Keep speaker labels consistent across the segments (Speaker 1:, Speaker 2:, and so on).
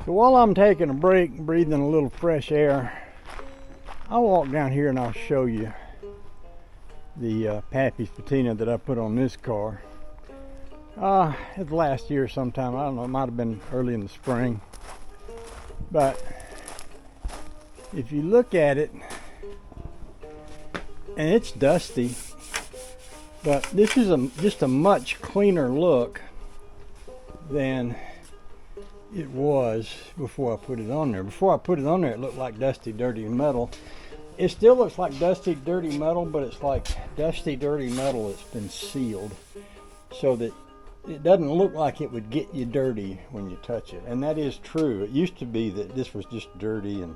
Speaker 1: So while I'm taking a break and breathing a little fresh air, I'll walk down here and I'll show you the Patina that I put on this car. It's last year sometime. I don't know, it might have been early in the spring. But if you look at it, and it's dusty, but this is just a much cleaner look than it was before I put it on there. Before I put it on there, it looked like dusty, dirty metal. It still looks like dusty, dirty metal, but it's like dusty, dirty metal that's been sealed so that it doesn't look like it would get you dirty when you touch it. And that is true. It used to be that this was just dirty and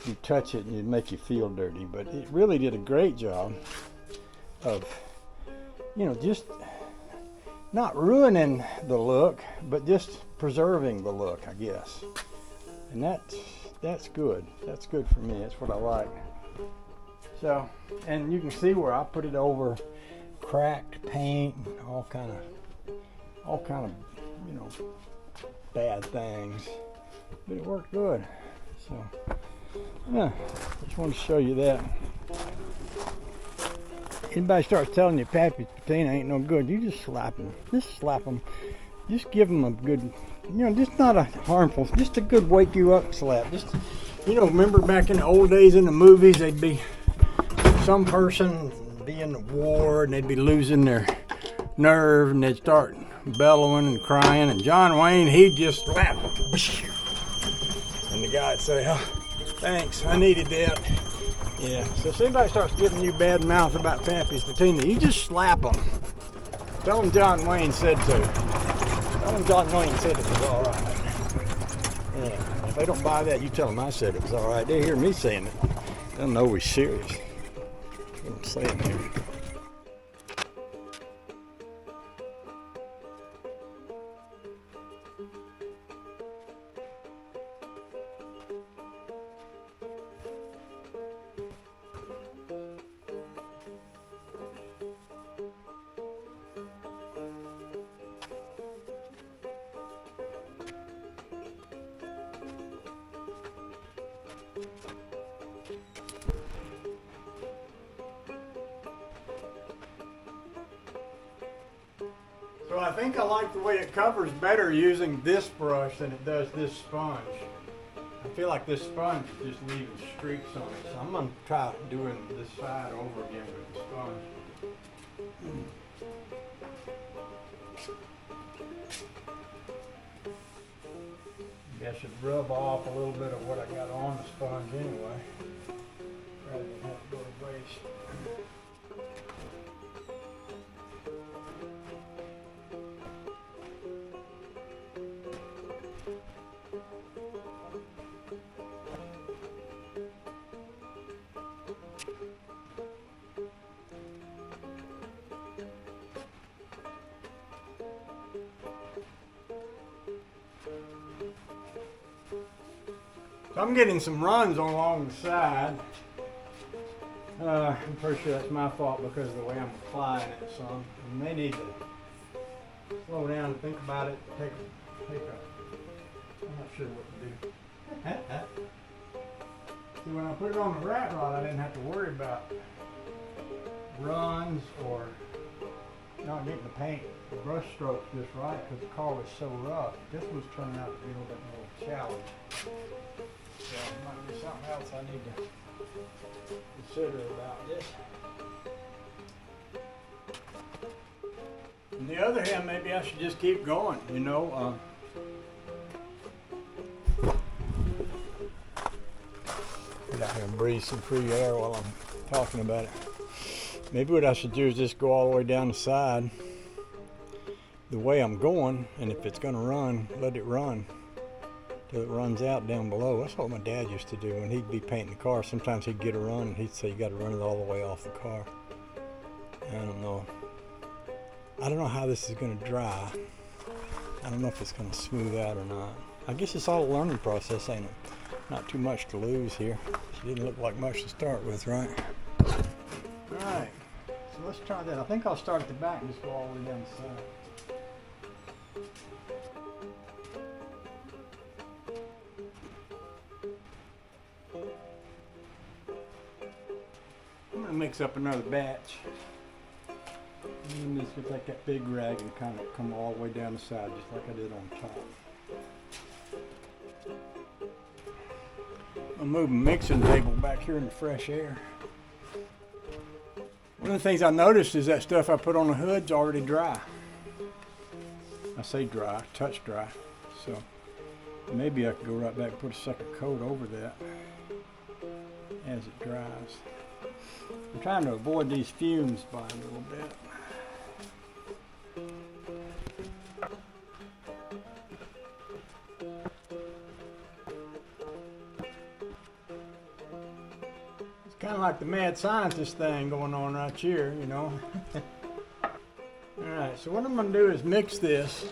Speaker 1: you touch it and it'd make you feel dirty, but it really did a great job of, just not ruining the look, but just preserving the look, I guess. And that's good. That's good for me. That's what I like. So, and you can see where I put it over cracked paint, all kind of, bad things. But it worked good. So, yeah, just wanted to show you that. Anybody starts telling you Patina ain't no good, you just slap them. Just slap them. Just give them a good, just not a harmful, just a good wake you up slap. Just, remember back in the old days in the movies, they'd be some person be in the war and they'd be losing their nerve and they'd start bellowing and crying, and John Wayne, he'd just slap them. And the guy'd say, oh, thanks, I needed that. Yeah, so if anybody starts giving you bad mouth about Patina, you just slap them. Tell them John Wayne said so. Tell them John Wayne said it was all right. Yeah, if they don't buy that, you tell them I said it was all right. They hear me saying it. They'll know we're serious. That's what I'm saying here. So I think I like the way it covers better using this brush than it does this sponge. I feel like this sponge is just leaving streaks on it. So I'm going to try doing this side over again with the sponge. Maybe I should rub off a little bit of what I got on the sponge anyway, rather than have to go to waste. So I'm getting some runs along the side. I'm pretty sure that's my fault because of the way I'm applying it some. You may need to slow down and think about it. Take a, I'm not sure what to do. See, when I put it on the rat rod, I didn't have to worry about runs or not getting the paint, the brush strokes just right because the car was so rough. This was turning out to be a little bit more challenge. So there might be something else I need to consider about this. On the other hand, maybe I should just keep going, Get out here and breathe some free air while I'm talking about it. Maybe what I should do is just go all the way down the side the way I'm going, and if it's going to run, let it run till it runs out down below. That's what my dad used to do when he'd be painting the car. Sometimes he'd get a run and he'd say you got to run it all the way off the car. I don't know how this is going to dry. I don't know if it's going to smooth out or not. I guess it's all a learning process, ain't it? Not too much to lose here. She didn't look like much to start with, right? Alright, so let's try that. I think I'll start at the back and just go all the way down the side. mix up another batch. And just gonna take that big rag and kind of come all the way down the side, just like I did on top. I'll move the mixing table back here in the fresh air. One of the things I noticed is that stuff I put on the hood's already dry. I say dry, touch dry. So maybe I could go right back and put a second coat over that as it dries. I'm trying to avoid these fumes by a little bit. Kind of like the mad scientist thing going on right here, you know. Alright, so what I'm going to do is mix this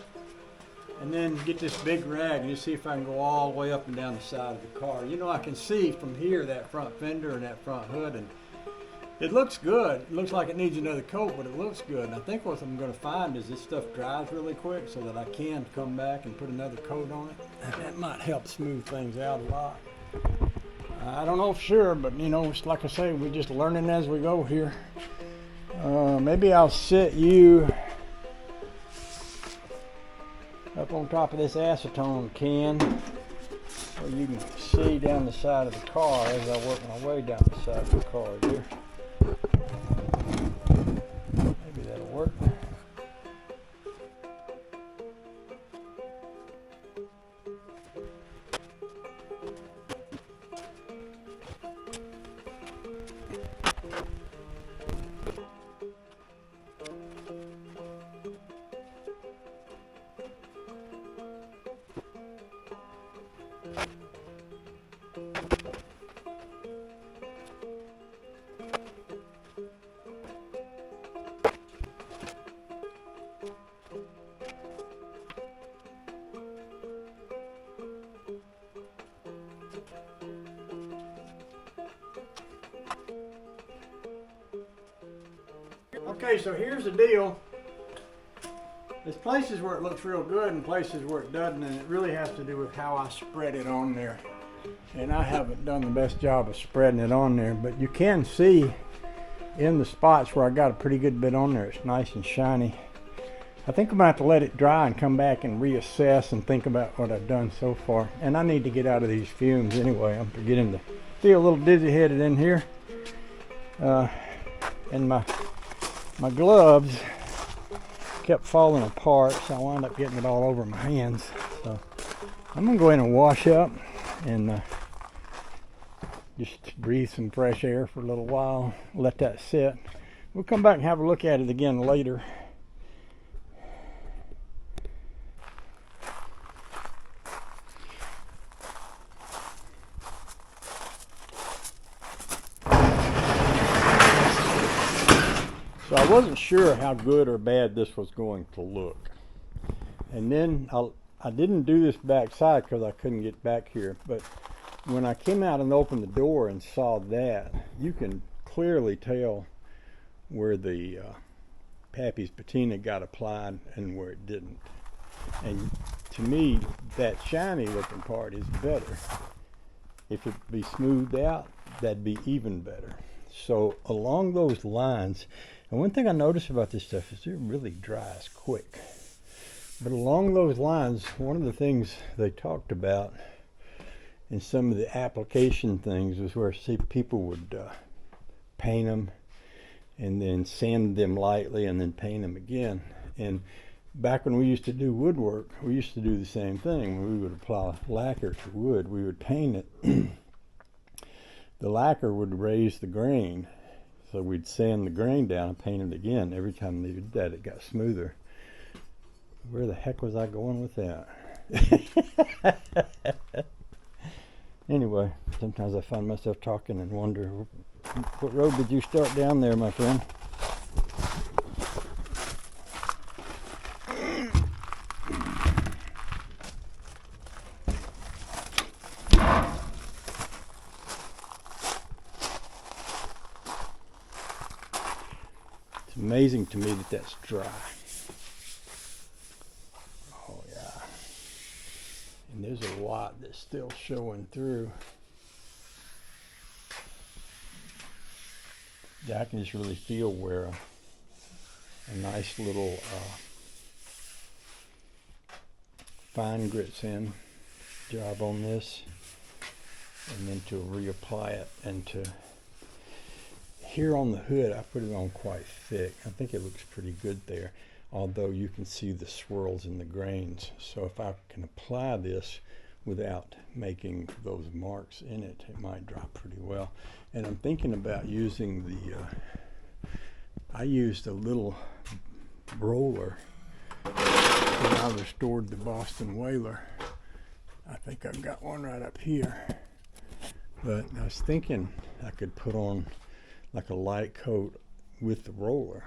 Speaker 1: and then get this big rag and just see if I can go all the way up and down the side of the car. You know, I can see from here that front fender and that front hood, and it looks good. It looks like it needs another coat, but it looks good. And I think what I'm going to find is this stuff dries really quick so that I can come back and put another coat on it. And that might help smooth things out a lot. I don't know for sure, but you know, it's like I say, we're just learning as we go here. Maybe I'll sit you up on top of this acetone can where you can see down the side of the car as I work my way down the side of the car here. Maybe that'll work. Okay, so here's the deal. There's places where it looks real good and places where it doesn't, and it really has to do with how I spread it on there. And I haven't done the best job of spreading it on there, but you can see in the spots where I got a pretty good bit on there, it's nice and shiny. I think I'm gonna have to let it dry and come back and reassess and think about what I've done so far. And I need to get out of these fumes anyway. I'm beginning to feel a little dizzy headed in here. And my gloves kept falling apart, so I wound up getting it all over my hands. So I'm gonna go in and wash up and just breathe some fresh air for a little while, let that sit. We'll come back and have a look at it again later. So I wasn't sure how good or bad this was going to look. And then I didn't do this back side because I couldn't get back here. But when I came out and opened the door and saw that, you can clearly tell where the Pappy's Patina got applied and where it didn't. And to me, that shiny looking part is better. If it be smoothed out, that'd be even better. So along those lines, and one thing I notice about this stuff is it really dries quick. But along those lines, one of the things they talked about in some of the application things was where people would paint them and then sand them lightly and then paint them again. And back when we used to do woodwork, we used to do the same thing. When we would apply lacquer to wood, we would paint it. The lacquer would raise the grain. So we'd sand the grain down and paint it again. Every time they did that, it got smoother. Where the heck was I going with that? Anyway, sometimes I find myself talking and wonder, what road did you start down there, my friend? Amazing to me that that's dry. Oh yeah. And there's a lot that's still showing through. I can just really feel where a nice little fine grits in job on this, and then to reapply it, and to here on the hood I put it on quite thick. I think it looks pretty good there, although you can see the swirls in the grains. So if I can apply this without making those marks in it, it might drop pretty well. And I'm thinking about using the I used a little roller when I restored the Boston Whaler. I think I've got one right up here, but I was thinking I could put on like a light coat with the roller.